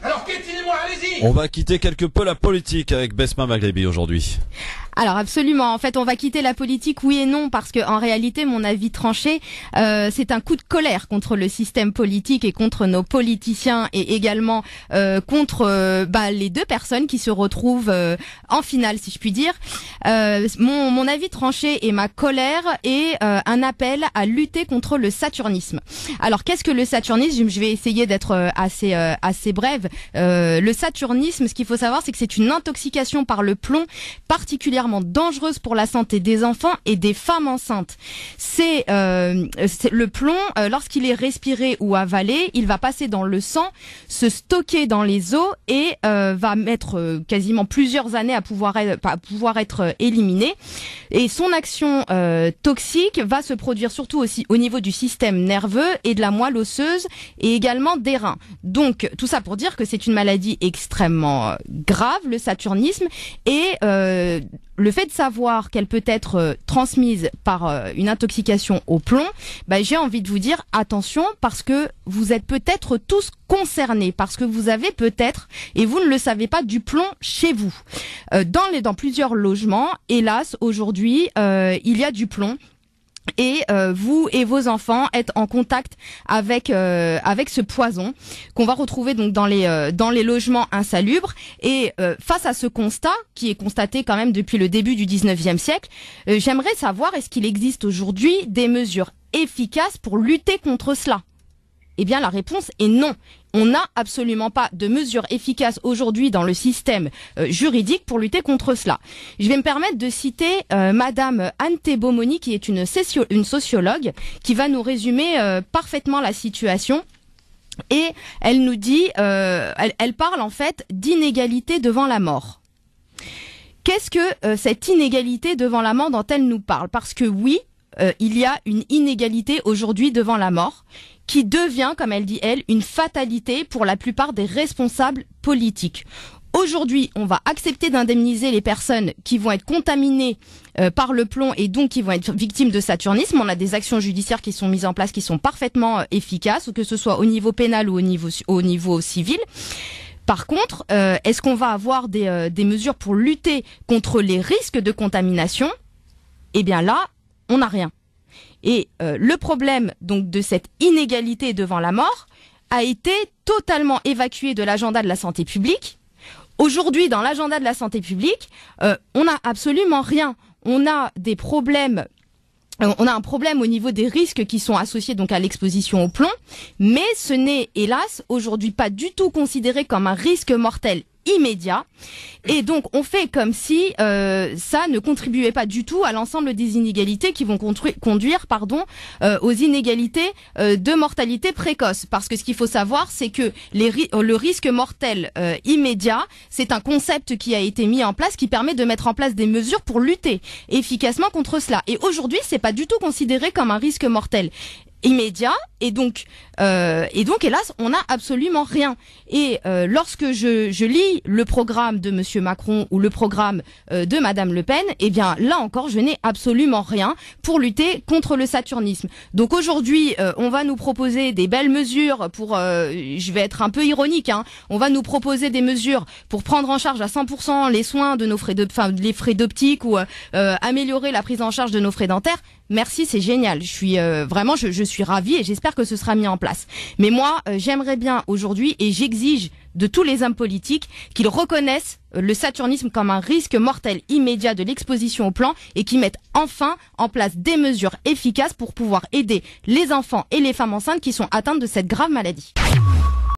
Alors piétinez-moi, allez-y. On va quitter quelque peu la politique avec Besma Maghrebi aujourd'hui. Alors absolument, en fait on va quitter la politique, oui et non, parce que en réalité mon avis tranché, c'est un coup de colère contre le système politique et contre nos politiciens et également contre les deux personnes qui se retrouvent en finale, si je puis dire. Mon avis tranché et ma colère est un appel à lutter contre le saturnisme. Alors qu'est-ce que le saturnisme? Je vais essayer d'être assez brève. Le saturnisme, ce qu'il faut savoir, c'est que c'est une intoxication par le plomb particulièrement dangereuse pour la santé des enfants et des femmes enceintes. C'est le plomb, lorsqu'il est respiré ou avalé, il va passer dans le sang, se stocker dans les os et va mettre quasiment plusieurs années à pouvoir être éliminé. Et son action toxique va se produire surtout aussi au niveau du système nerveux et de la moelle osseuse et également des reins. Donc tout ça pour dire que c'est une maladie extrêmement grave, le saturnisme, et le fait de savoir qu'elle peut être transmise par une intoxication au plomb, j'ai envie de vous dire attention, parce que vous êtes peut-être tous concernés, parce que vous avez peut-être, et vous ne le savez pas, du plomb chez vous. Dans plusieurs logements, hélas, aujourd'hui, il y a du plomb. Et vous et vos enfants êtes en contact avec ce poison qu'on va retrouver donc dans les logements insalubres. Et face à ce constat qui est constaté quand même depuis le début du 19e siècle, j'aimerais savoir, est-ce qu'il existe aujourd'hui des mesures efficaces pour lutter contre cela? Eh bien la réponse est non. On n'a absolument pas de mesures efficaces aujourd'hui dans le système juridique pour lutter contre cela. Je vais me permettre de citer Madame Anne Thébaumony, qui est une sociologue, qui va nous résumer parfaitement la situation. Et elle nous dit, elle parle en fait d'inégalité devant la mort. Qu'est-ce que cette inégalité devant la mort dont elle nous parle? Parce que oui, il y a une inégalité aujourd'hui devant la mort, qui devient, comme elle dit elle, une fatalité pour la plupart des responsables politiques. Aujourd'hui, on va accepter d'indemniser les personnes qui vont être contaminées par le plomb et donc qui vont être victimes de saturnisme. On a des actions judiciaires qui sont mises en place, qui sont parfaitement efficaces, que ce soit au niveau pénal ou au niveau civil. Par contre, est-ce qu'on va avoir des mesures pour lutter contre les risques de contamination? Eh bien là, on n'a rien. Et le problème donc de cette inégalité devant la mort a été totalement évacué de l'agenda de la santé publique. Aujourd'hui, dans l'agenda de la santé publique, on n'a absolument rien. On a des problèmes. On a un problème au niveau des risques qui sont associés donc à l'exposition au plomb, mais ce n'est hélas aujourd'hui pas du tout considéré comme un risque mortel immédiat, et donc on fait comme si ça ne contribuait pas du tout à l'ensemble des inégalités qui vont conduire aux inégalités de mortalité précoce, parce que ce qu'il faut savoir, c'est que le risque mortel immédiat, c'est un concept qui a été mis en place, qui permet de mettre en place des mesures pour lutter efficacement contre cela, et aujourd'hui c'est pas du tout considéré comme un risque mortel immédiat, et donc hélas on n'a absolument rien. Et lorsque je lis le programme de Monsieur Macron ou le programme de Madame Le Pen, eh bien là encore je n'ai absolument rien pour lutter contre le saturnisme. Donc aujourd'hui on va nous proposer des belles mesures pour, je vais être un peu ironique, on va nous proposer des mesures pour prendre en charge à 100% les soins de nos les frais d'optique, ou améliorer la prise en charge de nos frais dentaires. Merci, c'est génial. Je suis vraiment, je suis ravie et j'espère que ce sera mis en place. Mais moi, j'aimerais bien aujourd'hui, et j'exige de tous les hommes politiques, qu'ils reconnaissent le saturnisme comme un risque mortel immédiat de l'exposition au plomb, et qu'ils mettent enfin en place des mesures efficaces pour pouvoir aider les enfants et les femmes enceintes qui sont atteintes de cette grave maladie.